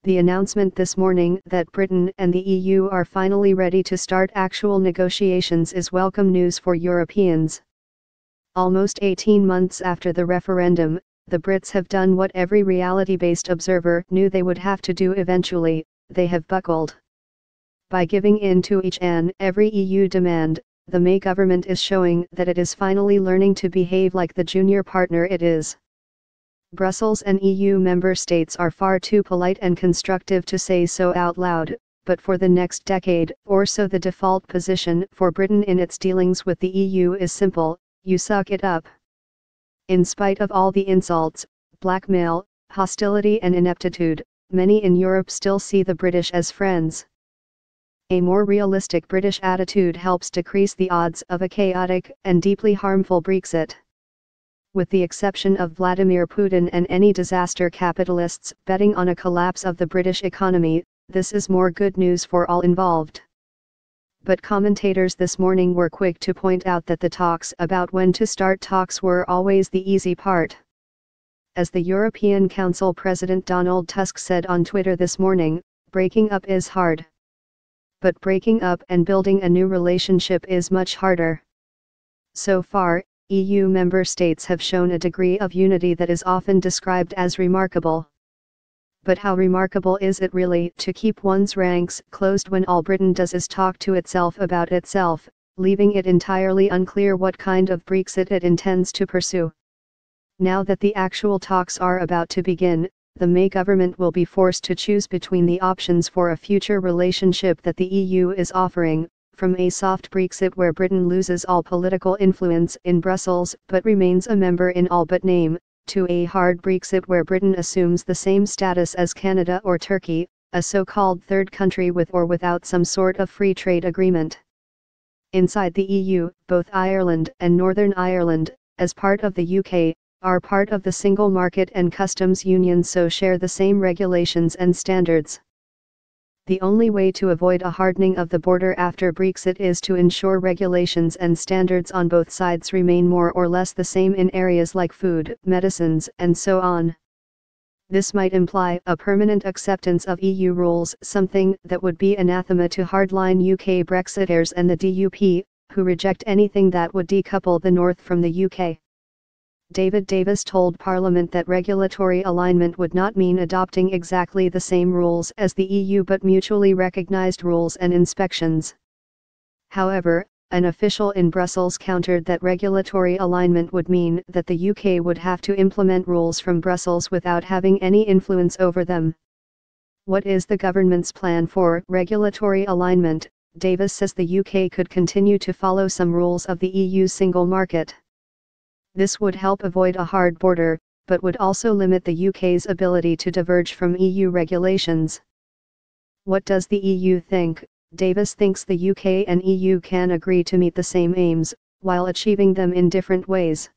The announcement this morning that Britain and the EU are finally ready to start actual negotiations is welcome news for Europeans. Almost 18 months after the referendum, the Brits have done what every reality-based observer knew they would have to do eventually: they have buckled. By giving in to each and every EU demand, the May government is showing that it is finally learning to behave like the junior partner it is. Brussels and EU member states are far too polite and constructive to say so out loud, but for the next decade or so the default position for Britain in its dealings with the EU is simple: you suck it up. In spite of all the insults, blackmail, hostility and ineptitude, many in Europe still see the British as friends. A more realistic British attitude helps decrease the odds of a chaotic and deeply harmful Brexit. With the exception of Vladimir Putin and any disaster capitalists betting on a collapse of the British economy, this is more good news for all involved. But commentators this morning were quick to point out that the talks about when to start talks were always the easy part. As the European Council President Donald Tusk said on Twitter this morning, breaking up is hard. But breaking up and building a new relationship is much harder. So far, EU member states have shown a degree of unity that is often described as remarkable. But how remarkable is it really to keep one's ranks closed when all Britain does is talk to itself about itself, leaving it entirely unclear what kind of Brexit it intends to pursue? Now that the actual talks are about to begin, the May government will be forced to choose between the options for a future relationship that the EU is offering, from a soft Brexit where Britain loses all political influence in Brussels but remains a member in all but name, to a hard Brexit where Britain assumes the same status as Canada or Turkey, a so-called third country with or without some sort of free trade agreement. Inside the EU, both Ireland and Northern Ireland, as part of the UK, are part of the single market and customs union, so share the same regulations and standards. The only way to avoid a hardening of the border after Brexit is to ensure regulations and standards on both sides remain more or less the same in areas like food, medicines, and so on. This might imply a permanent acceptance of EU rules, something that would be anathema to hardline UK Brexiteers and the DUP, who reject anything that would decouple the North from the UK. David Davis told Parliament that regulatory alignment would not mean adopting exactly the same rules as the EU but mutually recognized rules and inspections. However, an official in Brussels countered that regulatory alignment would mean that the UK would have to implement rules from Brussels without having any influence over them. What is the government's plan for regulatory alignment? Davis says the UK could continue to follow some rules of the EU's single market. This would help avoid a hard border, but would also limit the UK's ability to diverge from EU regulations. What does the EU think? Davis thinks the UK and EU can agree to meet the same aims, while achieving them in different ways.